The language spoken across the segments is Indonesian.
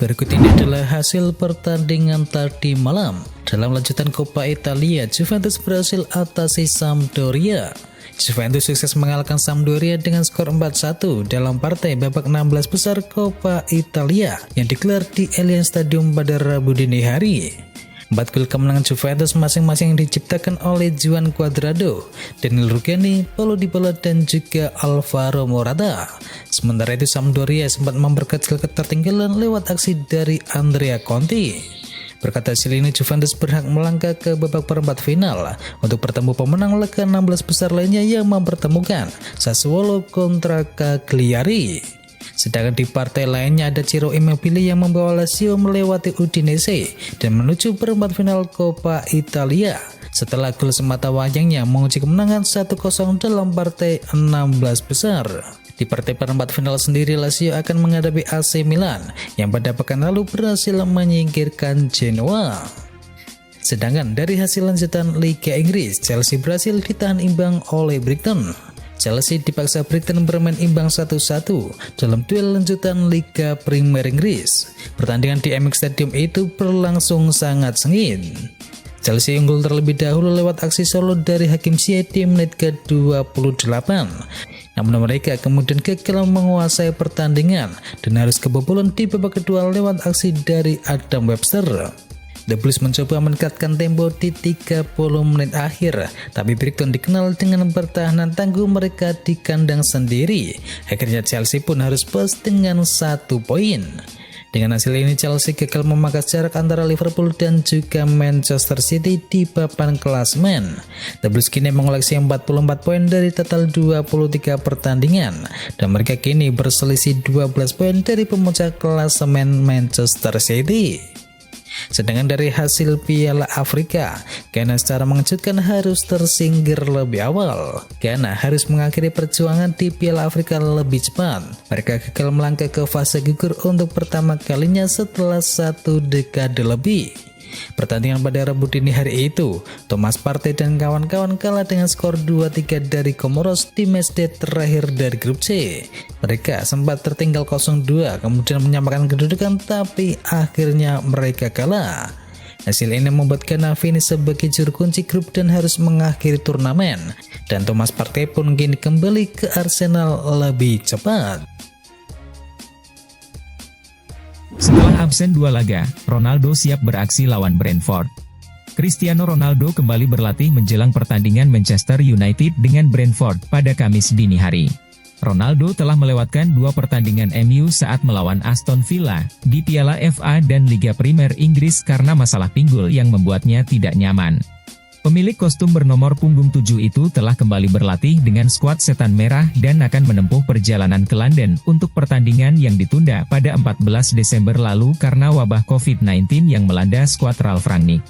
Berikut ini adalah hasil pertandingan tadi malam. Dalam lanjutan Coppa Italia, Juventus berhasil atasi Sampdoria. Juventus sukses mengalahkan Sampdoria dengan skor 4-1 dalam partai babak 16 besar Coppa Italia yang digelar di Allianz Stadium pada Rabu dini hari. 4 gol kemenangan Juventus masing-masing diciptakan oleh Juan Cuadrado, Daniel Rugani, Paulo Dybala, dan juga Alvaro Morata. Sementara itu Sampdoria sempat memperkecil ketertinggalan lewat aksi dari Andrea Conti. Berkat hasil ini Juventus berhak melangkah ke babak perempat final untuk bertemu pemenang laga 16 besar lainnya yang mempertemukan Sassuolo kontra Cagliari. Sedangkan di partai lainnya ada Ciro Immobile yang membawa Lazio melewati Udinese dan menuju perempat final Coppa Italia setelah gol semata wayangnya mengunci kemenangan 1-0 dalam partai 16 besar. Di partai perempat final sendiri Lazio akan menghadapi AC Milan yang pada pekan lalu berhasil menyingkirkan Genoa. Sedangkan dari hasil lanjutan Liga Inggris, Chelsea berhasil ditahan imbang oleh Brighton. Chelsea dipaksa Brighton bermain imbang 1-1 dalam duel lanjutan Liga Premier Inggris. Pertandingan di MX Stadium itu berlangsung sangat sengit. Chelsea unggul terlebih dahulu lewat aksi solo dari Hakim Ziyech di menit ke-28. Namun mereka kemudian gagal menguasai pertandingan dan harus kebobolan di babak kedua lewat aksi dari Adam Webster. The Blues mencoba meningkatkan tempo di 30 menit akhir, tapi Brighton dikenal dengan pertahanan tangguh mereka di kandang sendiri. Akhirnya Chelsea pun harus puas dengan 1 poin. Dengan hasil ini Chelsea gagal memangkas jarak antara Liverpool dan juga Manchester City di papan klasemen. The Blues kini mengoleksi 44 poin dari total 23 pertandingan dan mereka kini berselisih 12 poin dari pemuncak klasemen Manchester City. Sedangkan dari hasil Piala Afrika, Ghana secara mengejutkan harus tersingkir lebih awal. Ghana harus mengakhiri perjuangan di Piala Afrika lebih cepat. Mereka gagal melangkah ke fase gugur untuk pertama kalinya setelah 1 dekade lebih. Pertandingan pada Rabu dini hari itu, Thomas Partey dan kawan-kawan kalah dengan skor 2-3 dari Comoros di matchday terakhir dari grup C. Mereka sempat tertinggal 0-2 kemudian menyamakan kedudukan tapi akhirnya mereka kalah. Hasil ini membuat Ghana finish sebagai juru kunci grup dan harus mengakhiri turnamen. Dan Thomas Partey pun kini kembali ke Arsenal lebih cepat. Setelah absen 2 laga, Ronaldo siap beraksi lawan Brentford. Cristiano Ronaldo kembali berlatih menjelang pertandingan Manchester United dengan Brentford pada Kamis dini hari. Ronaldo telah melewatkan 2 pertandingan MU saat melawan Aston Villa di Piala FA dan Liga Premier Inggris karena masalah pinggul yang membuatnya tidak nyaman. Pemilik kostum bernomor punggung 7 itu telah kembali berlatih dengan skuad Setan Merah dan akan menempuh perjalanan ke London untuk pertandingan yang ditunda pada 14 Desember lalu karena wabah COVID-19 yang melanda skuad Ralf Rangnick.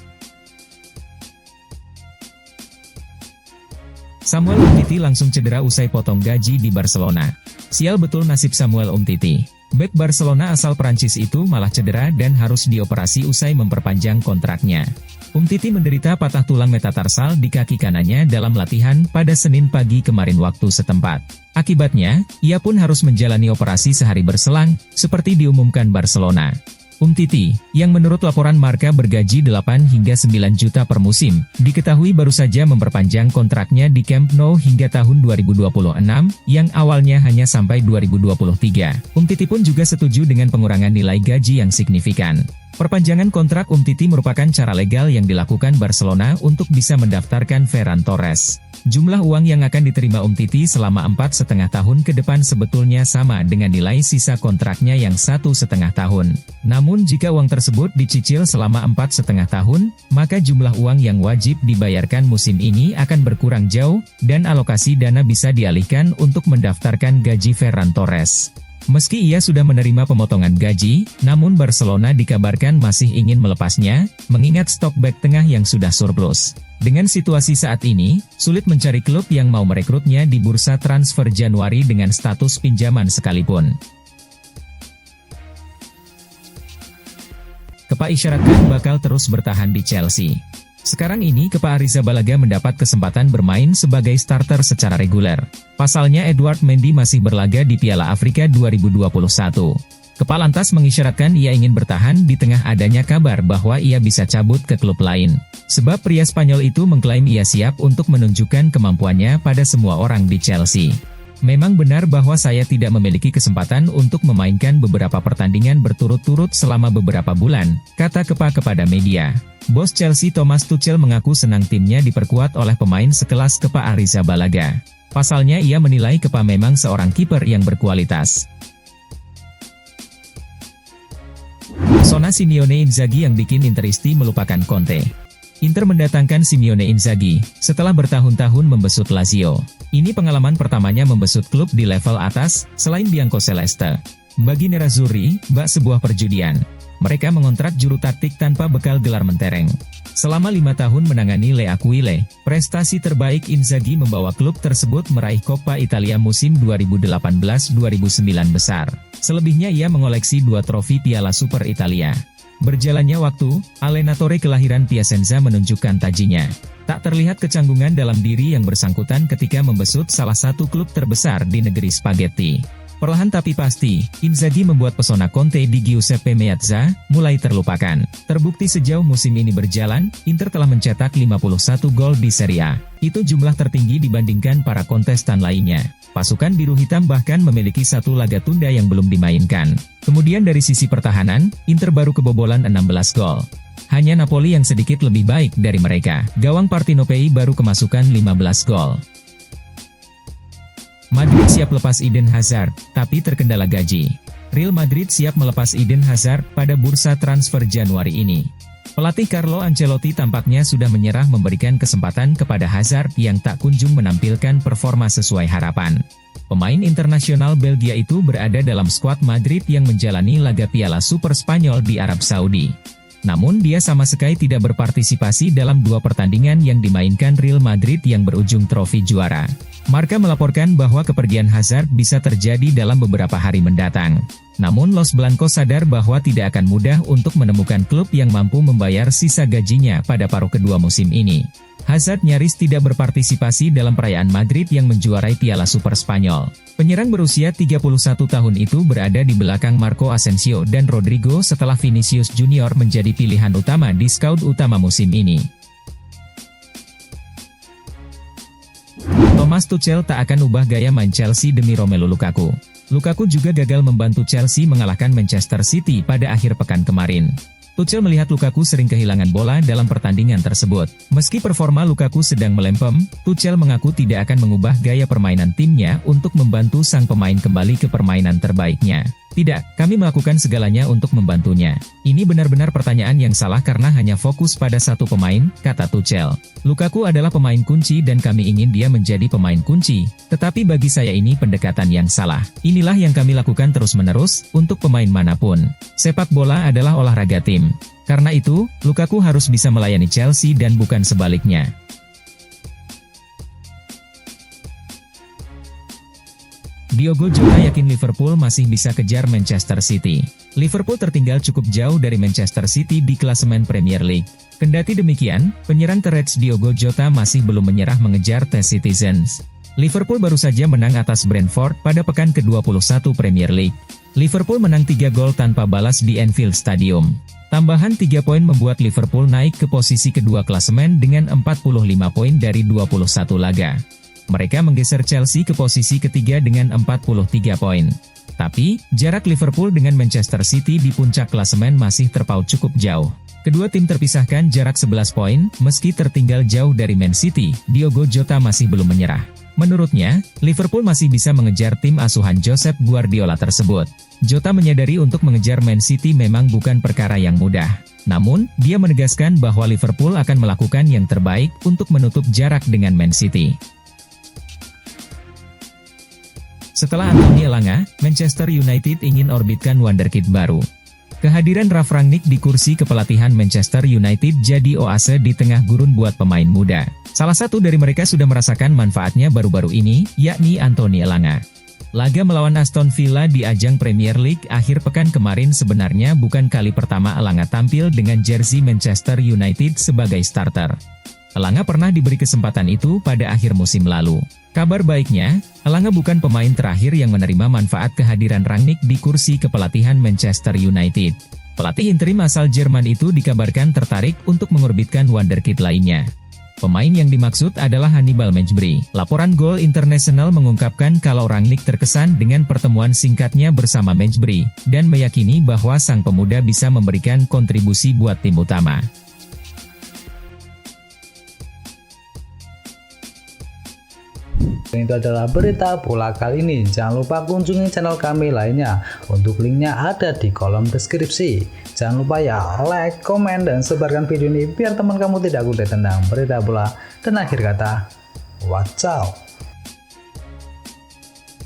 Samuel Umtiti langsung cedera usai potong gaji di Barcelona. Sial betul nasib Samuel Umtiti. Bek Barcelona asal Prancis itu malah cedera dan harus dioperasi usai memperpanjang kontraknya. Umtiti menderita patah tulang metatarsal di kaki kanannya dalam latihan pada Senin pagi kemarin waktu setempat. Akibatnya, ia pun harus menjalani operasi sehari berselang, seperti diumumkan Barcelona. Umtiti, yang menurut laporan Marca bergaji 8 hingga 9 juta per musim, diketahui baru saja memperpanjang kontraknya di Camp Nou hingga tahun 2026, yang awalnya hanya sampai 2023. Umtiti pun juga setuju dengan pengurangan nilai gaji yang signifikan. Perpanjangan kontrak Umtiti merupakan cara legal yang dilakukan Barcelona untuk bisa mendaftarkan Ferran Torres. Jumlah uang yang akan diterima Umtiti selama 4,5 tahun ke depan sebetulnya sama dengan nilai sisa kontraknya yang 1,5 tahun. Namun jika uang tersebut dicicil selama 4,5 tahun, maka jumlah uang yang wajib dibayarkan musim ini akan berkurang jauh, dan alokasi dana bisa dialihkan untuk mendaftarkan gaji Ferran Torres. Meski ia sudah menerima pemotongan gaji, namun Barcelona dikabarkan masih ingin melepasnya, mengingat stok bek tengah yang sudah surplus. Dengan situasi saat ini, sulit mencari klub yang mau merekrutnya di bursa transfer Januari dengan status pinjaman sekalipun. Kepa isyaratkan bakal terus bertahan di Chelsea. Sekarang ini Kepa Arrizabalaga mendapat kesempatan bermain sebagai starter secara reguler. Pasalnya Edouard Mendy masih berlaga di Piala Afrika 2021. Kepala lantas mengisyaratkan ia ingin bertahan di tengah adanya kabar bahwa ia bisa cabut ke klub lain. Sebab pria Spanyol itu mengklaim ia siap untuk menunjukkan kemampuannya pada semua orang di Chelsea. Memang benar bahwa saya tidak memiliki kesempatan untuk memainkan beberapa pertandingan berturut-turut selama beberapa bulan, kata Kepa kepada media. Bos Chelsea Thomas Tuchel mengaku senang timnya diperkuat oleh pemain sekelas Kepa Arrizabalaga. Pasalnya ia menilai Kepa memang seorang kiper yang berkualitas. Sona Simeone Inzaghi yang bikin Interisti melupakan Conte. Inter mendatangkan Simeone Inzaghi setelah bertahun-tahun membesut Lazio. Ini pengalaman pertamanya membesut klub di level atas selain Biancoceleste. Bagi Nerazzurri, bak sebuah perjudian. Mereka mengontrak juru taktik tanpa bekal gelar mentereng. Selama 5 tahun menangani Le Aquile, prestasi terbaik Inzaghi membawa klub tersebut meraih Coppa Italia musim 2018-2009 besar. Selebihnya ia mengoleksi 2 trofi Piala Super Italia. Berjalannya waktu, Allenatore kelahiran Piacenza menunjukkan tajinya. Tak terlihat kecanggungan dalam diri yang bersangkutan ketika membesut salah satu klub terbesar di negeri spaghetti. Perlahan tapi pasti, Inzaghi membuat pesona Conte di Giuseppe Meazza mulai terlupakan. Terbukti sejauh musim ini berjalan, Inter telah mencetak 51 gol di Serie A. Itu jumlah tertinggi dibandingkan para kontestan lainnya. Pasukan biru hitam bahkan memiliki 1 laga tunda yang belum dimainkan. Kemudian dari sisi pertahanan, Inter baru kebobolan 16 gol. Hanya Napoli yang sedikit lebih baik dari mereka. Gawang Partenopei baru kemasukan 15 gol. Madrid siap lepas Eden Hazard, tapi terkendala gaji. Real Madrid siap melepas Eden Hazard pada bursa transfer Januari ini. Pelatih Carlo Ancelotti tampaknya sudah menyerah memberikan kesempatan kepada Hazard yang tak kunjung menampilkan performa sesuai harapan. Pemain internasional Belgia itu berada dalam skuad Madrid yang menjalani laga Piala Super Spanyol di Arab Saudi. Namun dia sama sekali tidak berpartisipasi dalam 2 pertandingan yang dimainkan Real Madrid yang berujung trofi juara. Marca melaporkan bahwa kepergian Hazard bisa terjadi dalam beberapa hari mendatang. Namun Los Blancos sadar bahwa tidak akan mudah untuk menemukan klub yang mampu membayar sisa gajinya pada paruh kedua musim ini. Hazard nyaris tidak berpartisipasi dalam perayaan Madrid yang menjuarai Piala Super Spanyol. Penyerang berusia 31 tahun itu berada di belakang Marco Asensio dan Rodrigo setelah Vinicius Junior menjadi pilihan utama di squad utama musim ini. Thomas Tuchel tak akan ubah gaya main Chelsea demi Romelu Lukaku. Lukaku juga gagal membantu Chelsea mengalahkan Manchester City pada akhir pekan kemarin. Tuchel melihat Lukaku sering kehilangan bola dalam pertandingan tersebut. Meski performa Lukaku sedang melempem, Tuchel mengaku tidak akan mengubah gaya permainan timnya untuk membantu sang pemain kembali ke permainan terbaiknya. Tidak, kami melakukan segalanya untuk membantunya. Ini benar-benar pertanyaan yang salah karena hanya fokus pada satu pemain, kata Tuchel. Lukaku adalah pemain kunci dan kami ingin dia menjadi pemain kunci, tetapi bagi saya ini pendekatan yang salah. Inilah yang kami lakukan terus-menerus, untuk pemain manapun. Sepak bola adalah olahraga tim. Karena itu, Lukaku harus bisa melayani Chelsea dan bukan sebaliknya. Diogo Jota yakin Liverpool masih bisa kejar Manchester City. Liverpool tertinggal cukup jauh dari Manchester City di klasemen Premier League. Kendati demikian, penyerang The Reds Diogo Jota masih belum menyerah mengejar The Citizens. Liverpool baru saja menang atas Brentford pada pekan ke-21 Premier League. Liverpool menang 3 gol tanpa balas di Anfield Stadium. Tambahan 3 poin membuat Liverpool naik ke posisi kedua klasemen dengan 45 poin dari 21 laga. Mereka menggeser Chelsea ke posisi ketiga dengan 43 poin. Tapi, jarak Liverpool dengan Manchester City di puncak klasemen masih terpaut cukup jauh. Kedua tim terpisahkan jarak 11 poin, meski tertinggal jauh dari Man City, Diogo Jota masih belum menyerah. Menurutnya, Liverpool masih bisa mengejar tim asuhan Josep Guardiola tersebut. Jota menyadari untuk mengejar Man City memang bukan perkara yang mudah. Namun, dia menegaskan bahwa Liverpool akan melakukan yang terbaik untuk menutup jarak dengan Man City. Setelah Anthony Elanga, Manchester United ingin orbitkan wonderkid baru. Kehadiran Ralf Rangnick di kursi kepelatihan Manchester United jadi oase di tengah gurun buat pemain muda. Salah satu dari mereka sudah merasakan manfaatnya baru-baru ini, yakni Anthony Elanga. Laga melawan Aston Villa di ajang Premier League akhir pekan kemarin sebenarnya bukan kali pertama Elanga tampil dengan jersey Manchester United sebagai starter. Elanga pernah diberi kesempatan itu pada akhir musim lalu. Kabar baiknya, Elanga bukan pemain terakhir yang menerima manfaat kehadiran Rangnick di kursi kepelatihan Manchester United. Pelatih interim asal Jerman itu dikabarkan tertarik untuk mengorbitkan wonderkid lainnya. Pemain yang dimaksud adalah Hannibal Mejbri. Laporan Goal International mengungkapkan kalau Rangnick terkesan dengan pertemuan singkatnya bersama Mejbri, dan meyakini bahwa sang pemuda bisa memberikan kontribusi buat tim utama. Dan itu adalah berita bola kali ini. Jangan lupa kunjungi channel kami lainnya. Untuk linknya ada di kolom deskripsi. Jangan lupa ya like, komen, dan sebarkan video ini biar teman kamu tidak kudet tentang berita bola. Dan akhir kata, watch out.